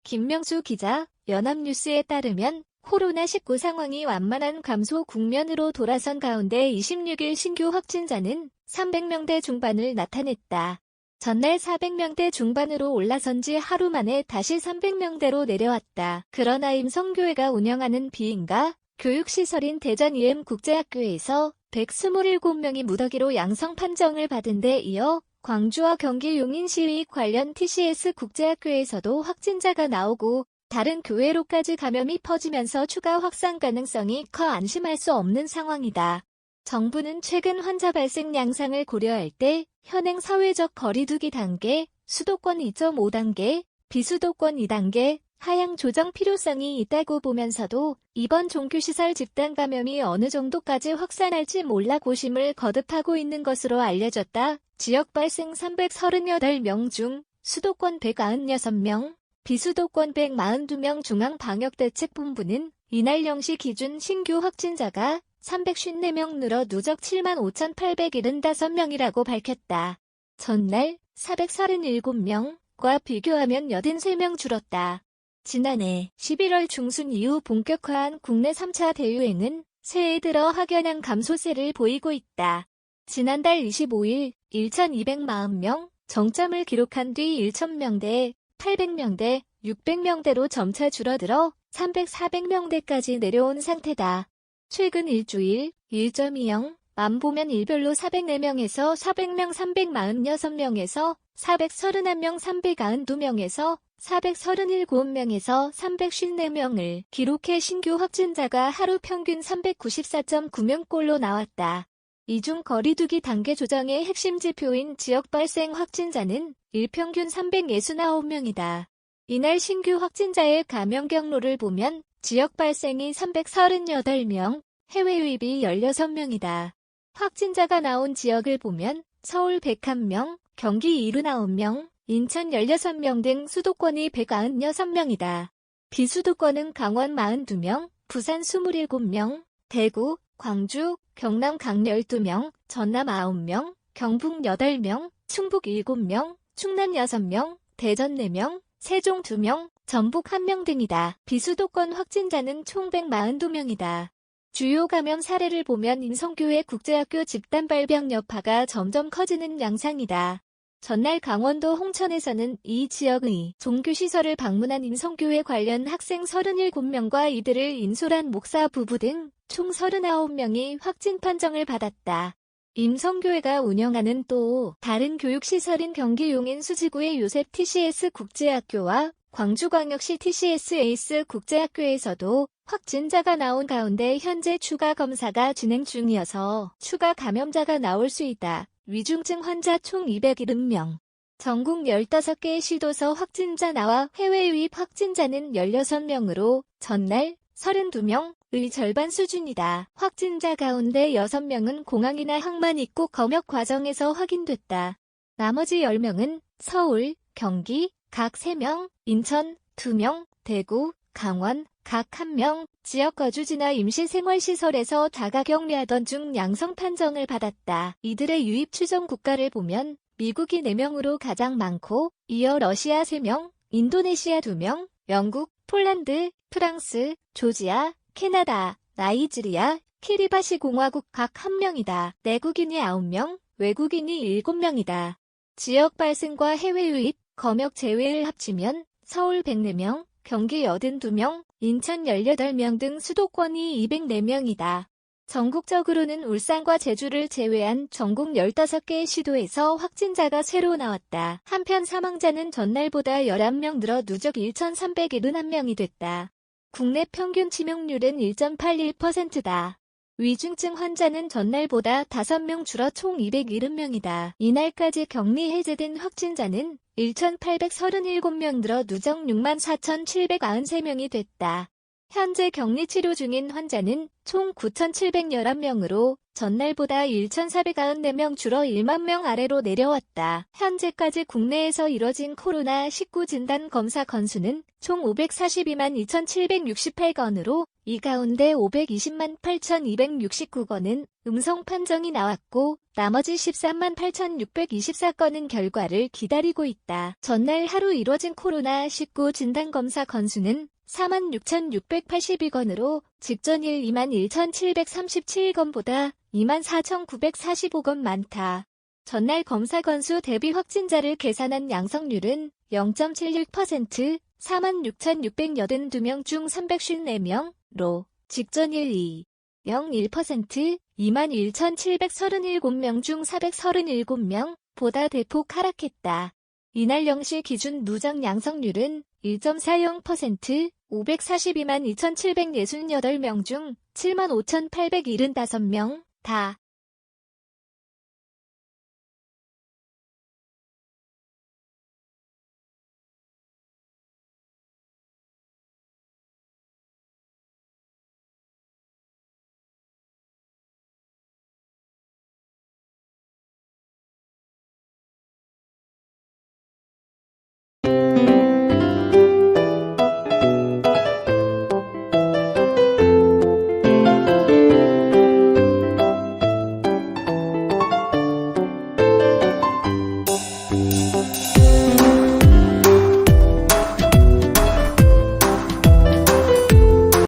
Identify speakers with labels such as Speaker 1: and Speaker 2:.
Speaker 1: 김명수 기자, 연합뉴스에 따르면 코로나19 상황이 완만한 감소 국면으로 돌아선 가운데 26일 신규 확진자는 300명대 중반을 나타냈다. 전날 400명대 중반으로 올라선 지 하루 만에 다시 300명대로 내려왔다. 그러나 임성교회가 운영하는 비인가 교육시설인 대전 EM국제학교에서 127명이 무더기로 양성 판정을 받은 데 이어 광주와 경기 용인시의 관련 TCS 국제학교에서도 확진자가 나오고 다른 교회로까지 감염이 퍼지면서 추가 확산 가능성이 커 안심할 수 없는 상황이다. 정부는 최근 환자 발생 양상을 고려할 때 현행 사회적 거리두기 단계, 수도권 2.5단계, 비수도권 2단계, 하향 조정 필요성이 있다고 보면서도 이번 종교시설 집단 감염이 어느 정도까지 확산할지 몰라 고심을 거듭하고 있는 것으로 알려졌다. 지역 발생 338명 중 수도권 196명, 비수도권 142명 중앙방역대책본부는 이날 0시 기준 신규 확진자가 354명 늘어 누적 75,875명이라고 밝혔다. 전날 437명과 비교하면 83명 줄었다. 지난해 11월 중순 이후 본격화한 국내 3차 대유행은 새해 들어 확연한 감소세를 보이고 있다. 지난달 25일 1,240명 정점을 기록한 뒤 1,000명대, 800명대, 600명대로 점차 줄어들어 300-400명대까지 내려온 상태다. 최근 일주일 1.20만 보면 일별로 404명에서 400명 346명에서 431명 392명에서 437명에서 354명을 기록해 신규 확진자가 하루 평균 394.9명꼴로 나왔다. 이 중 거리두기 단계 조정의 핵심 지표인 지역 발생 확진자는 일평균 369명이다. 이날 신규 확진자의 감염 경로를 보면 지역 발생이 338명, 해외 유입이 16명이다. 확진자가 나온 지역을 보면 서울 101명, 경기 79명, 인천 16명 등 수도권이 196명이다. 비수도권은 강원 42명, 부산 27명, 대구, 광주, 경남 각 12명, 전남 9명, 경북 8명, 충북 7명, 충남 6명, 대전 4명, 세종 2명, 전북 1명 등이다. 비수도권 확진자는 총 142명이다. 주요 감염 사례를 보면 임성교회 국제학교 집단 발병 여파가 점점 커지는 양상이다. 전날 강원도 홍천에서는 이 지역의 종교시설을 방문한 임성교회 관련 학생 37명과 이들을 인솔한 목사 부부 등 총 39명이 확진 판정을 받았다. 임성교회가 운영하는 또 다른 교육시설인 경기 용인 수지구의 요셉 TCS 국제학교와 광주광역시 TCS 에이스 국제학교에서도 확진자가 나온 가운데 현재 추가 검사가 진행 중이어서 추가 감염자가 나올 수 있다. 위중증 환자 총 270명. 전국 15개 시도서 확진자 나와 해외 유입 확진자는 16명으로 전날 32명의 절반 수준이다. 확진자 가운데 6명은 공항이나 항만 입국 검역 과정에서 확인됐다. 나머지 10명은 서울, 경기 각 3명, 인천 2명, 대구, 강원 각 1명, 지역 거주지나 임시생활시설에서 자가격리하던 중 양성 판정을 받았다. 이들의 유입 추정 국가를 보면 미국이 4명으로 가장 많고 이어 러시아 3명, 인도네시아 2명, 영국, 폴란드, 프랑스, 조지아, 캐나다, 나이지리아, 키리바시 공화국 각 1명이다. 내국인이 9명, 외국인이 7명이다. 지역 발생과 해외 유입, 검역 제외를 합치면 서울 104명, 경기 82명, 인천 18명 등 수도권이 204명이다. 전국적으로는 울산과 제주를 제외한 전국 15개 시도에서 확진자가 새로 나왔다. 한편 사망자는 전날보다 11명 늘어 누적 1,371명이 됐다. 국내 평균 치명률은 1.81%다. 위중증 환자는 전날보다 5명 줄어 총 270명이다. 이날까지 격리 해제된 확진자는 1,837명 늘어 누적 64,793명이 됐다. 현재 격리 치료 중인 환자는 총 9,711명으로 전날보다 1,494명 줄어 1만 명 아래로 내려왔다. 현재까지 국내에서 이뤄진 코로나19 진단 검사 건수는 총 542만 2,768건으로 이 가운데 520만 8,269건은 음성 판정이 나왔고 나머지 13만 8,624건은 결과를 기다리고 있다. 전날 하루 이뤄진 코로나19 진단검사 건수는 46,682건으로 직전일 21,737건보다 24,945건 많다. 전날 검사 건수 대비 확진자를 계산한 양성률은 0.76%, 46,682명 중 354명로 직전일 2.01%, 21,737명 중 437명보다 대폭 하락했다. 이날 0시 기준 누적 양성률은 1.40%, 542만 2,768명 중 75,875명 다